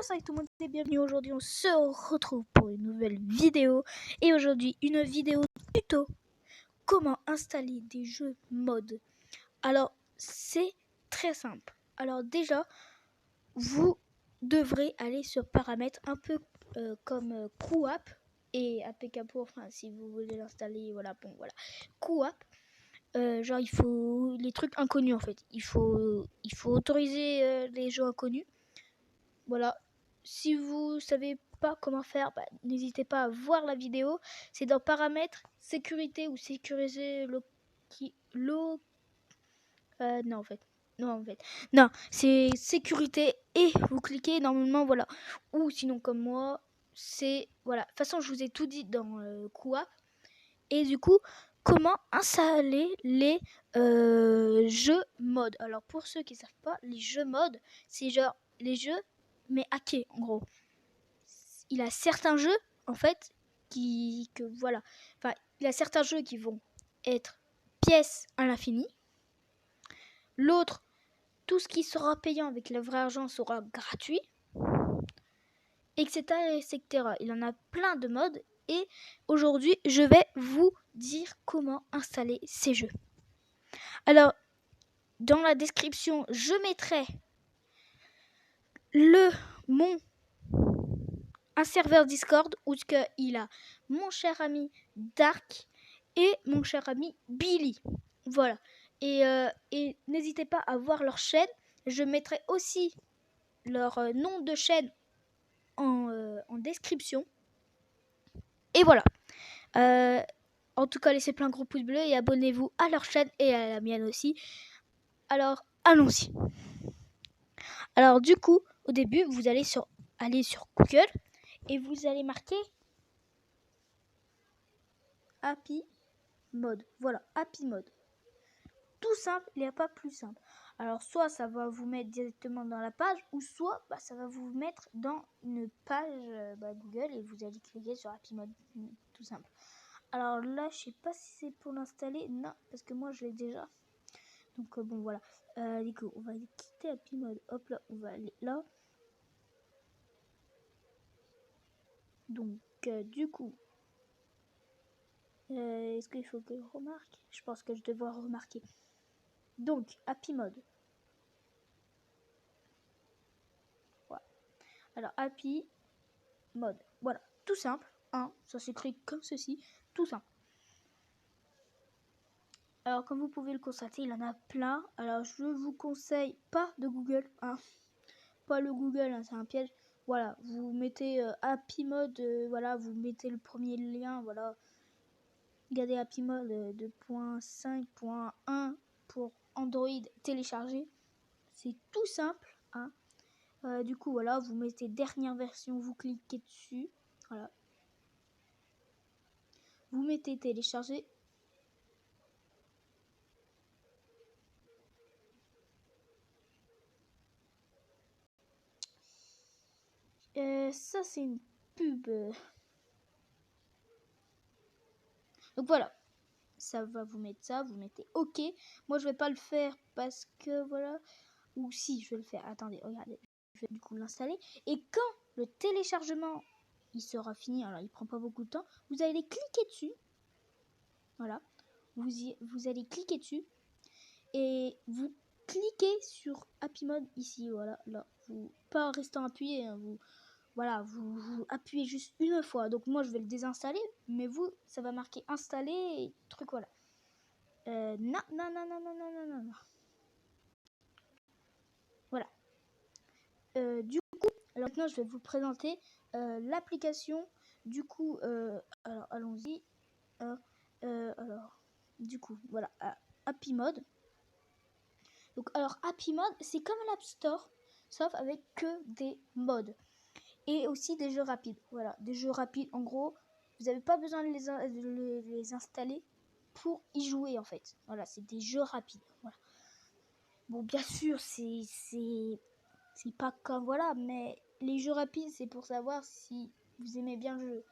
salut tout le monde et bienvenue. Aujourd'hui on se retrouve pour une nouvelle vidéo. Et aujourd'hui une vidéo tuto. Comment installer des jeux mode. Alors c'est très simple. Alors déjà vous devrez aller sur paramètres un peu comme QApp et APK pour, enfin si vous voulez l'installer, voilà, bon voilà. QApp. Genre il faut les trucs inconnus en fait. Il faut autoriser les jeux inconnus. Voilà. Si vous savez pas comment faire, n'hésitez pas à voir la vidéo. C'est dans paramètres, sécurité ou sécuriser non, c'est sécurité et vous cliquez normalement, voilà. Ou sinon comme moi, c'est voilà. De toute façon, je vous ai tout dit dans QApp. Et du coup, comment installer les jeux mode. Alors pour ceux qui savent pas, les jeux mode, c'est genre les jeux mais hackés en gros. Il a certains jeux en fait il a certains jeux qui vont être pièces à l'infini. L'autre, tout ce qui sera payant avec le vrai argent sera gratuit, etc., etc. Il en a plein de modes et aujourd'hui je vais vous dire comment installer ces jeux. Alors dans la description je mettrai un serveur Discord où il a mon cher ami Dark et mon cher ami Billy. Voilà. Et n'hésitez pas à voir leur chaîne. Je mettrai aussi leur nom de chaîne en description. Et voilà. En tout cas, laissez plein de gros pouces bleus et abonnez-vous à leur chaîne et à la mienne aussi. Alors, allons-y. Alors, du coup, au début, vous allez aller sur Google et vous allez marquer Happy Mode. Voilà, Happy Mode. Tout simple, il n'y a pas plus simple. Alors, soit ça va vous mettre directement dans la page, ou soit ça va vous mettre dans une page Google et vous allez cliquer sur Happy Mode. Tout simple. Alors là, je sais pas si c'est pour l'installer. Non, parce que moi, je l'ai déjà. Donc, bon, voilà. Du coup, on va quitter Happy Mode. Hop là, on va aller là. Donc, du coup, est-ce qu'il faut que je remarque? Je pense que je devrais remarquer. Donc, Happy Mode. Voilà. Alors, Happy Mode. Voilà, tout simple. Hein, ça s'écrit comme ceci. Tout simple. Alors, comme vous pouvez le constater, il en a plein. Alors, je vous conseille pas de Google. Hein. Pas le Google, hein, c'est un piège. Voilà, vous mettez Happy Mode. Voilà, vous mettez le premier lien. Voilà. Regardez Happy Mode 2.5.1 pour Android téléchargé. C'est tout simple. Hein. Du coup, voilà, vous mettez dernière version, vous cliquez dessus. Voilà. Vous mettez télécharger. Ça, c'est une pub. Donc voilà. Ça va vous mettre ça. Vous mettez OK. Moi, je vais pas le faire parce que voilà. Ou si, je vais le faire. Attendez, regardez. Je vais du coup l'installer. Et quand le téléchargement il sera fini, alors il prend pas beaucoup de temps, vous allez cliquer dessus. Voilà. Vous allez cliquer dessus. Et vous cliquez sur Happy Mode ici. Voilà. Là. Vous, pas en restant appuyé. Hein, voilà, vous appuyez juste une fois. Donc moi, je vais le désinstaller. Mais vous, ça va marquer installer et truc, voilà. Non. Voilà. Du coup, alors maintenant, je vais vous présenter l'application. Du coup, alors allons-y. Alors, du coup, voilà, Happy Mode. Donc, alors, Happy Mode, c'est comme l'App Store, sauf avec que des modes. Et aussi des jeux rapides. Voilà, des jeux rapides. En gros, vous n'avez pas besoin de les installer pour y jouer en fait. Voilà, c'est des jeux rapides. Voilà. Bon, bien sûr, c'est pas comme voilà, mais les jeux rapides, c'est pour savoir si vous aimez bien le jeu.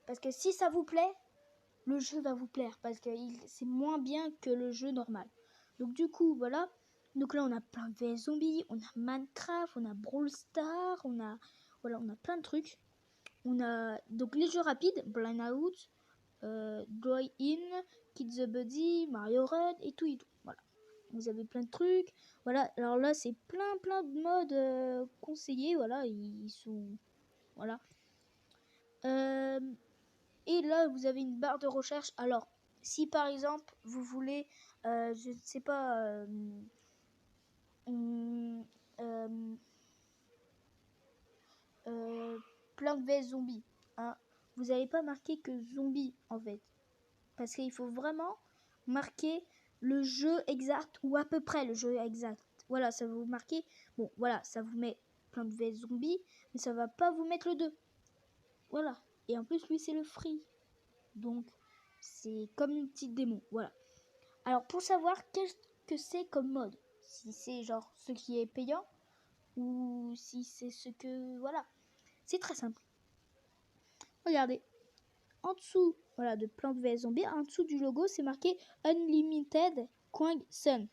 Parce que si ça vous plaît, le jeu va vous plaire. Parce que c'est moins bien que le jeu normal. Donc du coup, voilà, Donc là, on a plein de VS Zombies, on a Minecraft, on a Brawl Stars, on a plein de trucs. On a donc les jeux rapides, Blind Out, Joy In, Kids the Buddy, Mario Run et tout et tout. Voilà. Vous avez plein de trucs. Voilà. Alors là, c'est plein de modes conseillés. Voilà, ils sont voilà. Et là, vous avez une barre de recherche. Alors, si par exemple vous voulez, je ne sais pas. Plein de VS zombies. Hein. Vous n'avez pas marqué que zombie en fait. Parce qu'il faut vraiment marquer le jeu exact ou à peu près le jeu exact. Voilà, ça va vous marquer. Bon, voilà, ça vous met plein de VS zombies, mais ça va pas vous mettre le 2. Voilà. Et en plus, lui, c'est le free. Donc, c'est comme une petite démo. Voilà. Alors, pour savoir qu'est-ce que c'est comme mode, si c'est genre ce qui est payant ou si c'est ce que... Voilà. C'est très simple. Regardez. En dessous, voilà, de Plants vs Zombies, en dessous du logo, c'est marqué Unlimited Quang Sun.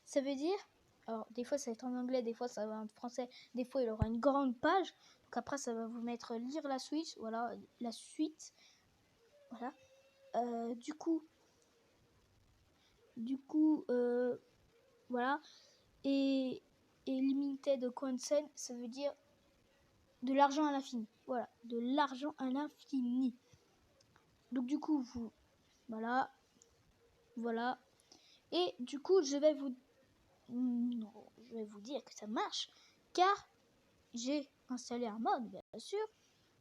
Ça veut dire, alors des fois ça va être en anglais, des fois ça va en français, des fois il aura une grande page. Donc après ça va vous mettre lire la suite, voilà, la suite, voilà. Du coup, voilà. Et Limited Quang Sun, ça veut dire de l'argent à l'infini. Voilà, de l'argent à l'infini. Donc du coup, voilà. Et du coup, je vais vous dire que ça marche, car j'ai installé un mode, bien sûr.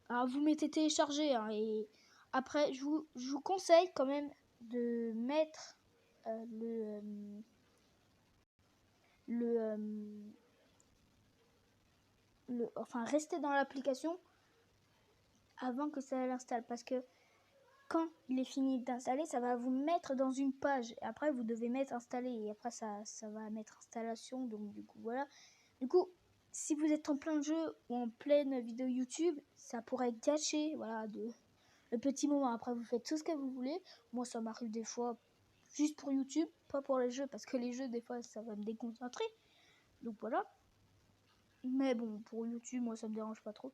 Alors vous mettez télécharger, hein, et après je vous conseille quand même de mettre enfin rester dans l'application avant que ça l'installe, parce que quand il est fini d'installer, ça va vous mettre dans une page. Et après, vous devez mettre installer. Et après, ça va mettre installation. Donc, du coup, voilà. Du coup, si vous êtes en plein jeu ou en pleine vidéo YouTube, ça pourrait gâcher, voilà, le petit moment. Après, vous faites tout ce que vous voulez. Moi, ça m'arrive des fois juste pour YouTube, pas pour les jeux. Parce que les jeux, des fois, ça va me déconcentrer. Donc, voilà. Mais bon, pour YouTube, moi, ça me dérange pas trop.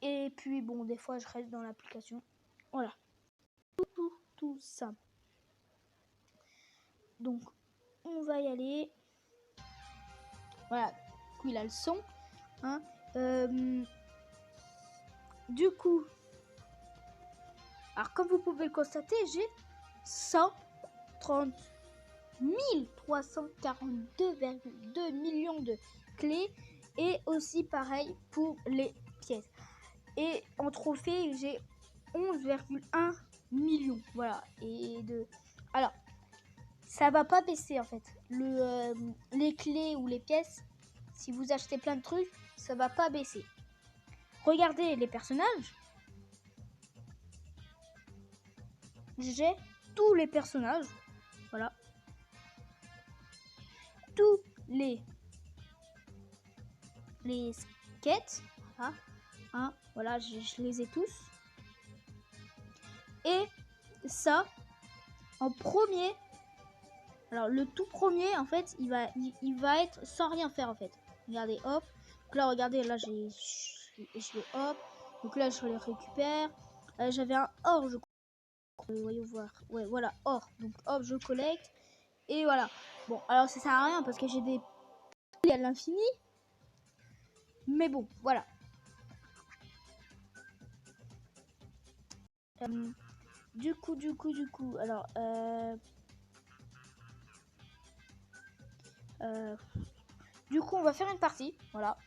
Et puis, bon, des fois, je reste dans l'application. Voilà. Tout simple. Donc, on va y aller. Voilà. Du coup, il a le son. Hein. Du coup, alors comme vous pouvez le constater, j'ai 130 342,2 millions de clés. Et aussi pareil pour les pièces. Et en trophée, j'ai 11,1 millions. Voilà. Alors, ça va pas baisser en fait. Les clés ou les pièces, si vous achetez plein de trucs, ça va pas baisser. Regardez les personnages. J'ai tous les personnages. Voilà. Tous les skates. Voilà. Hein, voilà, je les ai tous. Et ça, en premier. Alors le tout premier, en fait, il va être sans rien faire en fait. Regardez, hop. Donc là, regardez, là je l'ai hop. Donc là, je les récupère. J'avais un or, je crois. Voyons voir. Ouais, voilà, or. Donc hop, je collecte. Et voilà. Bon, alors ça sert à rien parce que j'ai des à l'infini. Mais bon, voilà. Du coup, alors, du coup, on va faire une partie, voilà.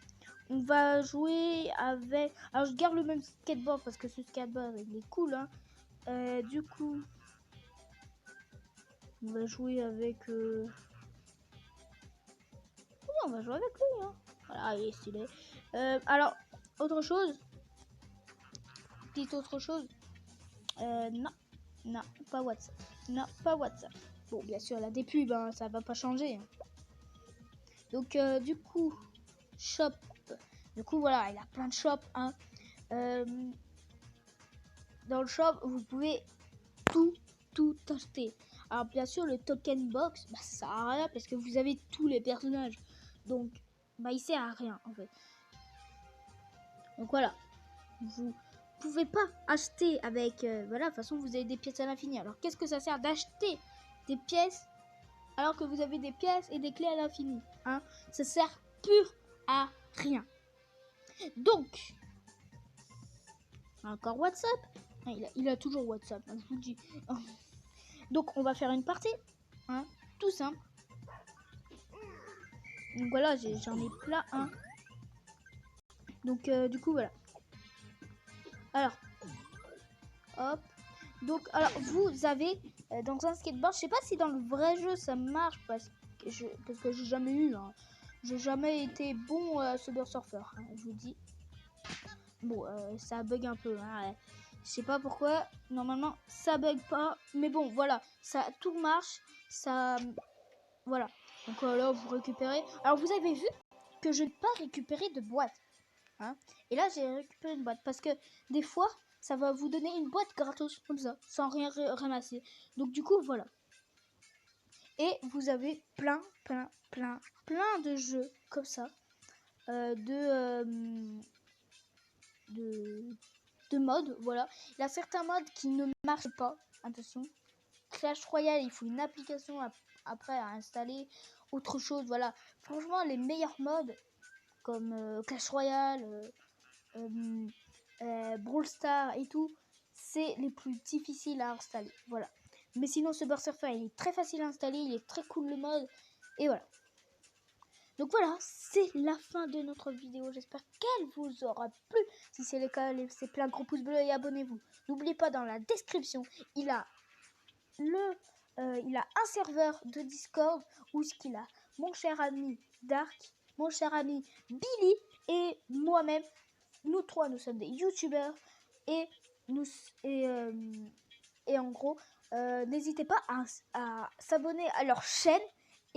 On va jouer avec... Alors, je garde le même skateboard parce que ce skateboard, il est cool, hein. Du coup, on va jouer avec... Oui, on va jouer avec lui, hein. Voilà, il est stylé. Alors, autre chose. Petite autre chose. Non, pas WhatsApp. Non, pas WhatsApp. Bon, bien sûr, la des pubs, hein, ça va pas changer. Hein. Donc, du coup, shop. Du coup, voilà, il y a plein de shops. Hein. Dans le shop, vous pouvez tout acheter. Alors bien sûr le token box, bah, ça sert à rien parce que vous avez tous les personnages. Donc bah il sert à rien en fait. Donc voilà. Vous pouvez pas acheter avec... voilà, de toute façon vous avez des pièces à l'infini. Alors qu'est-ce que ça sert d'acheter des pièces alors que vous avez des pièces et des clés à l'infini, hein? Ça sert pur à rien. Donc, encore WhatsApp. Ah, il a toujours WhatsApp, hein, je vous le dis. Donc on va faire une partie, hein, tout simple. Donc voilà, j'en ai plein, hein. Donc du coup voilà. Alors, hop. Donc alors vous avez dans un skateboard, je sais pas si dans le vrai jeu ça marche parce que j'ai jamais eu, hein. J'ai jamais été bon Subway Surfer, hein, je vous dis. Bon, ça bug un peu, hein. Je sais pas pourquoi. Normalement, ça bug pas. Mais bon, voilà, ça tout marche. Ça, voilà. Donc là, vous récupérez. Alors vous avez vu que je n'ai pas récupéré de boîte, hein. Et là, j'ai récupéré une boîte parce que des fois, ça va vous donner une boîte gratos comme ça, sans rien ramasser. Donc du coup, voilà. Et vous avez plein de jeux comme ça, de modes, voilà. Il y a certains modes qui ne marchent pas, attention. Clash Royale, il faut une application après à installer, autre chose, voilà. Franchement, les meilleurs modes, comme Clash Royale, Brawl Stars et tout, c'est les plus difficiles à installer, voilà. Mais sinon, ce Subway Surfer, il est très facile à installer, il est très cool le mode, et voilà. Donc voilà, c'est la fin de notre vidéo. J'espère qu'elle vous aura plu. Si c'est le cas, laissez plein de gros pouces bleus et abonnez-vous. N'oubliez pas, dans la description, il a un serveur de Discord où ce qu'il a mon cher ami Dark, mon cher ami Billy et moi-même. Nous trois, nous sommes des youtubeurs et en gros, n'hésitez pas à s'abonner à leur chaîne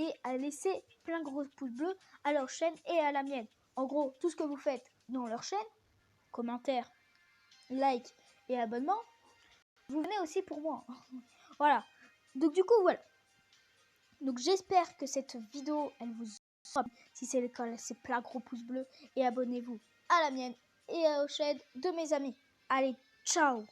et à laisser plein de gros pouces bleus à leur chaîne et à la mienne. En gros, tout ce que vous faites dans leur chaîne, commentaires, like et abonnement, vous venez aussi pour moi. Voilà. Donc du coup, voilà. Donc j'espère que cette vidéo, elle vous aura plu. Si c'est le cas, laissez plein de gros pouces bleus et abonnez-vous à la mienne et aux chaînes de mes amis. Allez, ciao!